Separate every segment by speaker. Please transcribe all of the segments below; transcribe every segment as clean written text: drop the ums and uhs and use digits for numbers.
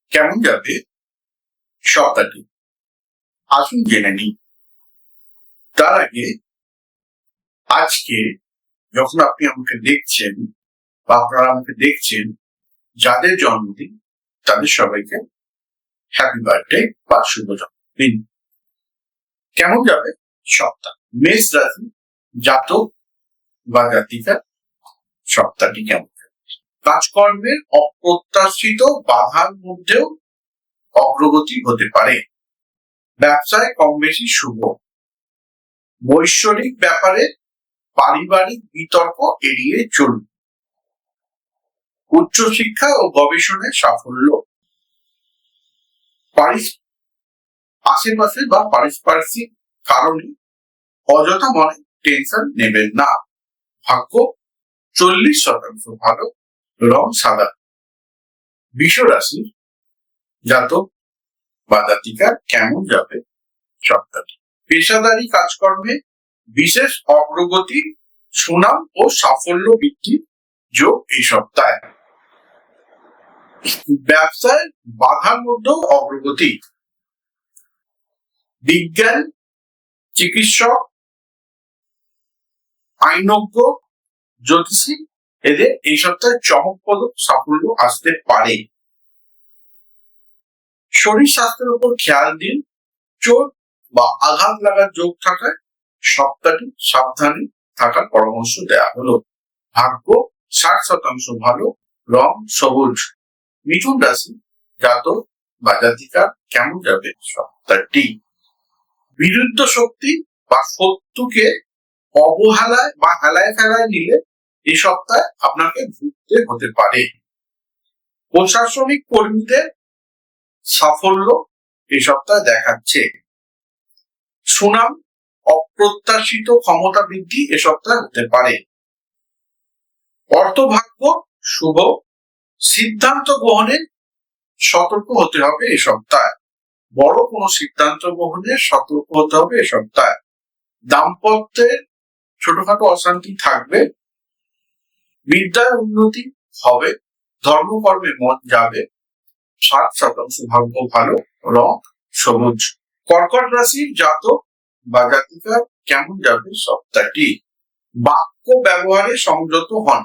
Speaker 1: কেমন যাবে সপ্তাহটি? আসুন জেনে নিই। তার আগে আজকে যখন আপনি আমাকে দেখছেন বা আপনারা আমাকে দেখছেন, যাদের জন্মদিন তাদের সবাইকে হ্যাপি বার্থডে বা শুভ জন্মদিন। কেমন যাবে সপ্তাহ? মেষ রাশি জাতক বা জাতিকা সপ্তাহটি কেমন যাবে? কাজকর্মের অপ্রত্যাশিত বাধার মধ্যেও অগ্রগতি হতে পারে। ব্যবসায় কম বেশি শুভ। বৈশ্বরিক ব্যাপারে পারিবারিক বিতর্ক এড়িয়ে চলুন। উচ্চশিক্ষা ও গবেষণায় সাফল্য। আশেপাশে বা পারিপার্শ্বিক কারণে অযথা মনে টেনশন নেবেন না। ভাগ্য 40% ভালো, রং সাদা। বৃষ রাশি জাতক বা জাতিকা কেমন যাবে সপ্তাহটি? পেশাদারি কাজকর্মে বিশেষ অগ্রগতি, সুনাম ও সাফল্য বৃদ্ধির যোগ এই সপ্তাহে। ব্যবসায় বাধার মধ্যেও অগ্রগতি। বিজ্ঞান, চিকিৎসক, আইনজ্ঞ, জ্যোতিষী এদের এই সপ্তাহে চমকপ্রদ সাফল্য আসতে পারে। শরীর স্বাস্থ্যের উপর খেয়াল দিন। চোট বা আঘাত লাগার যোগ থাকায় সপ্তাহটি সাবধানে থাকার পরামর্শ দেওয়া হলো। ভাগ্য 60% ভালো, রং সবুজ। মিথুন রাশি জাতক বা জাতিকা কেমন যাবে সপ্তাহটি? বিরুদ্ধ শক্তি বা শত্রুকে অবহেলায় বা হেলায় ফেলায় নিলে এই সপ্তাহে আপনাকে ভুগতে হতে পারে। প্রশাসনিক কর্মীদের সাফল্য এই সপ্তাহে দেখাচ্ছে। সুনাম, অপ্রত্যাশিত ক্ষমতা বৃদ্ধি এ সপ্তাহে হতে পারে। অর্থভাগ্য শুভ। সিদ্ধান্ত গ্রহণে সতর্ক হতে হবে এই সপ্তাহে। বড় কোনো সিদ্ধান্ত গ্রহণে সতর্ক হতে হবে এই সপ্তাহে। দাম্পত্যে ছোটখাটো অশান্তি থাকবে। বিদ্যায় উন্নতি হবে। ধর্মকর্মে মন যাবে। 60% ভাগ্য ভালো, রং সবুজ। কর্কট রাশির জাতক বা জাতিকা কেমন যাবে সপ্তাহটি? বাক্য ব্যবহারে সংযত হন।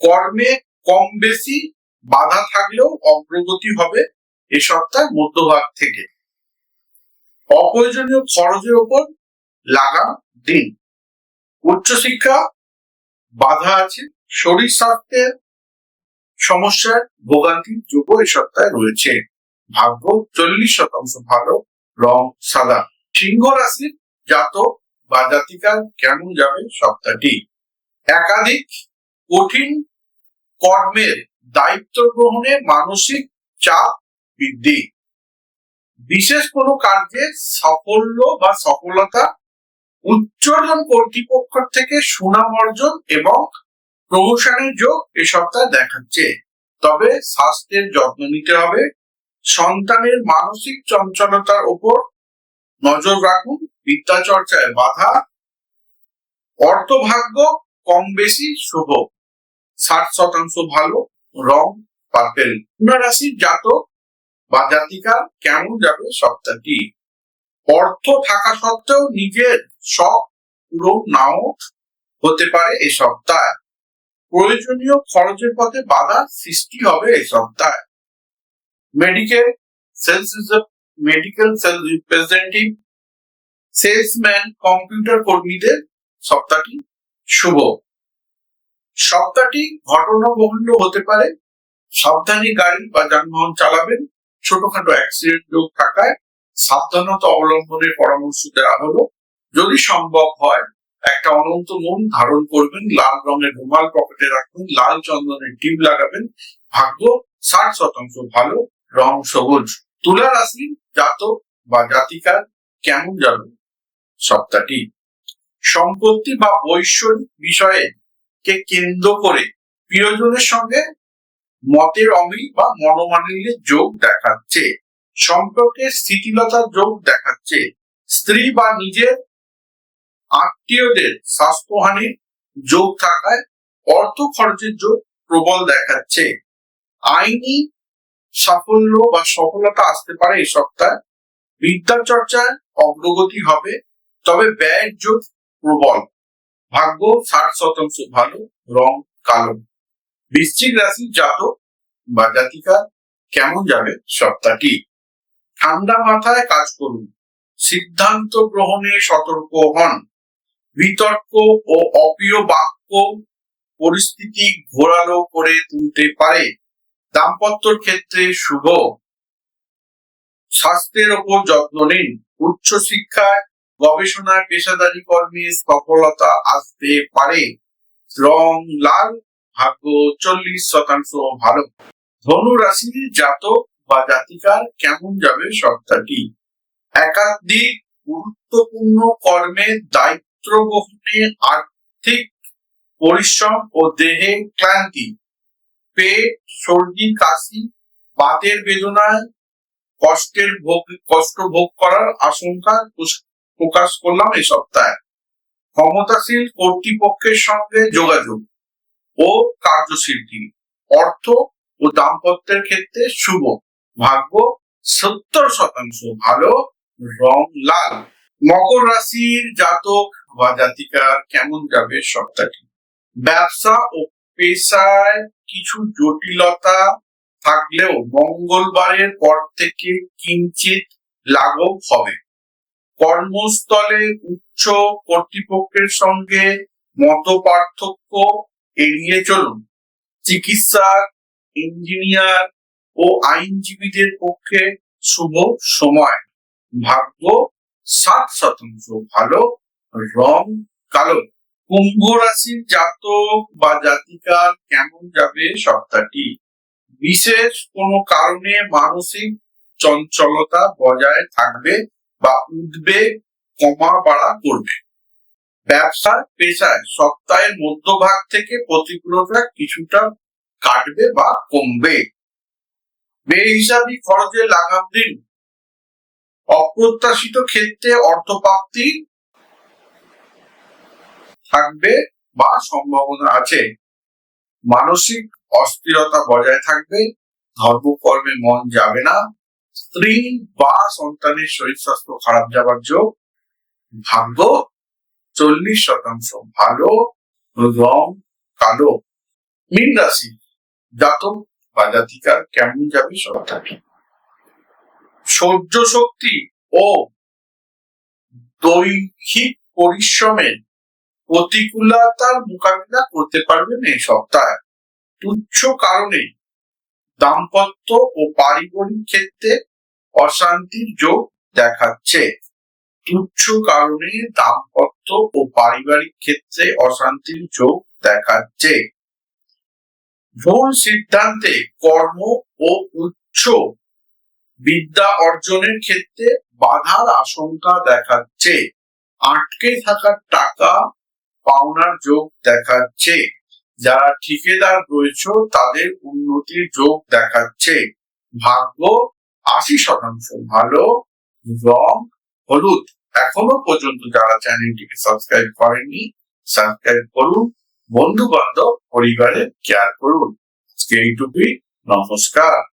Speaker 1: কর্মে কম বেশি বাধা থাকলেও অগ্রগতি হবে এ সপ্তাহের মধ্যভাগ থেকে। অপ্রয়োজনীয় খরচের উপর লাগাম দিন। উচ্চশিক্ষা বাধা আছে। শরীর স্বাস্থ্যের সমস্যার ভোগান্তির যোগ এই সপ্তাহে রয়েছে। ভাগ্য 40% ভালো, রং সাদা। সিংহ রাশির জাতক বা জাতিকা কেমন যাবে সপ্তাহটি? একাধিক কঠিন কর্মের দায়িত্ব গ্রহণে মানসিক চাপ বৃদ্ধি। বিশেষ কোনো কার্যে সাফল্য বা সফলতা, উচ্চতন কর্তৃপক্ষ থেকে সুনাম অর্জন এবং প্রমোশনের যোগ এ সপ্তাহে দেখাচ্ছে। তবে স্বাস্থ্যের যত্ন নিতে হবে। সন্তানের মানসিক চঞ্চলতার উপর নজর রাখুন। বিদ্যা চর্চায় বাধা। অর্থভাগ্য কম বেশি শুভ। 60% ভালো, রং পার্পেল। কন্যা রাশির জাতক বা জাতিকা কেমন যাবে সপ্তাহটি? অর্থ থাকা সত্ত্বেও নিজের শখ পূরণ নাও হতে পারে এই সপ্তাহে। প্রয়োজনীয় খরচের পথে বাধা সৃষ্টি হবে এই সপ্তাহে। Medical sales representative, salesman, computer কর্মীদের সপ্তাহটি শুভ। সপ্তাহটি ঘটনাবহুল হতে পারে। সাবধানে গাড়ি বা যানবাহন চালাবেন। ছোটখাটো অ্যাক্সিডেন্ট যোগ থাকায় সাবধানতা অবলম্বনের পরামর্শ দেওয়া হলো। যদি সম্ভব হয় একটা অনন্ত মন ধারণ করবেন। লাল রঙের রুমাল পকেটে রাখবেন। লাল চন্দনের টিপ লাগাবেন। ভাগ্য 60% ভালো, রং সবুজ। তুলা রাশির জাতক বা জাতিকার কেমন যাবে সপ্তাহটি? সম্পত্তি বা বৈষয়িক বিষয়ে কে কেন্দ্র করে প্রিয়জনের সঙ্গে মতের অমিল বা মনোমালিন্যের যোগ দেখাচ্ছে। সম্পর্কের স্থিতিলতার যোগ দেখাচ্ছে। স্ত্রী বা নিজের আত্মীয়দের স্বাস্থ্যহানির যোগ থাকায় অর্থ খরচের যোগ প্রবল দেখাচ্ছে। আইনি সাফল্য বা সফলতা আসতে পারে এই সপ্তাহে। বিদ্যা চর্চায় অগ্রগতি হবে, তবে ব্যয়ের জোর প্রবল। ভাগ্য 60% ভালো, রং কালো। বৃশ্চিক রাশির জাতক বা জাতিকা কেমন যাবে সপ্তাহটি? ঠান্ডা মাথায় কাজ করুন, সিদ্ধান্ত গ্রহণে সতর্ক হন। বিতর্ক ও অপ্রিয় বাক্য পরিস্থিতি ঘোরালো করে তুলতে পারে। দাম্পত্যর ক্ষেত্রে শুভ। স্বাস্থ্যের ওপর যত্ন নিন। উচ্চ শিক্ষায়, গবেষণায়, পেশাদারী কর্মে সফলতা আসতে পারে। রং লাল, ভাগ্য 40% ভালো। ধনু রাশির জাতক বা জাতিকার কেমন যাবে সপ্তাহটি? একাধিক গুরুত্বপূর্ণ কর্মের দায়িত্ব গ্রহণে আর্থিক পরিশ্রম ও দেহে ক্লান্তি। পেট, সর্দি, কাশি, বাতের বেদনায় কষ্ট ভোগ করার আশঙ্কা প্রকাশ করলাম এই সপ্তাহে। ক্ষমতাশীল কর্তৃপক্ষের সঙ্গে যোগাযোগ ও কার্যসিদ্ধি। অর্থ ও দাম্পত্যের ক্ষেত্রে শুভ। ভাগ্য 70% ভালো, রং লাল। মকর রাশির জাতক বা জাতিকার কেমন যাবে সপ্তাহটি? ব্যবসা ও পেশায় কিছু জটিলতা থাকলেও মঙ্গলবারের পর থেকে কিঞ্চিত লাঘব হবে। কর্মস্থলে উচ্চ কর্তৃপক্ষের সঙ্গে মত পার্থক্য এড়িয়ে চলুন। চিকিৎসক, ইঞ্জিনিয়ার ও আইনজীবীদের পক্ষে শুভ সময়। ভাগ্য 60% ভালো, রং কালো। কুম্ভ রাশির জাতক বা জাতিকার কেমন যাবে সপ্তাহটি? বিশেষ কোনো কারণে মানসিক চঞ্চলতা বজায় থাকবে বা উদ্বেগ কমা বাড়া করবে। ব্যবসা পেশায় সপ্তাহের মধ্যভাগ থেকে প্রতিকূলতা কিছুটা কাটবে বা কমবে। বেহিসাবি খরচে লাগাম দিন। অপ্রত্যাশিত ক্ষেত্রে অর্থপ্রাপ্তি থাকবে বা সম্ভাবনা আছে। মানসিক অস্থিরতা বজায় থাকবে। ধর্মকর্মে মন যাবে না। স্ত্রী বা সন্তানের শরীর স্বাস্থ্য খারাপ যাবার যোগ। ভাগ্য 40% ভালো, রং কালো। মীন রাশি জাতক বা জাতিকার কেমন যাবে সপ্তাহটি? সহ্য শক্তি ও দৈহিক পরিশ্রমের প্রতিকূলতার মোকাবিলা করতে পারবেন এই সপ্তাহে। তুচ্ছ কারণে দাম্পত্য ও পারিবারিক ক্ষেত্রে অশান্তির যোগ দেখাচ্ছে। তুচ্ছ কারণে দাম্পত্য ও পারিবারিক ক্ষেত্রে অশান্তির যোগ দেখাচ্ছে। ভুল সিদ্ধান্তে কর্ম ও উচ্চ বিদ্যা অর্জনের ক্ষেত্রে বাধার আশঙ্কা দেখাচ্ছে। আটকে থাকা টাকা পাওনার যোগ দেখাচ্ছে। যারা ঠিকাদার রয়েছে তাদের উন্নতির যোগ দেখাচ্ছে। ভাগ্য 80% ভালো, রং হলুদ। এখনো পর্যন্ত যারা চ্যানেলটিকে সাবস্ক্রাইব করেননি, সাবস্ক্রাইব করুন। বন্ধু বান্ধব পরিবারের কেয়ার করুন। আজকে এইটুকুই। নমস্কার।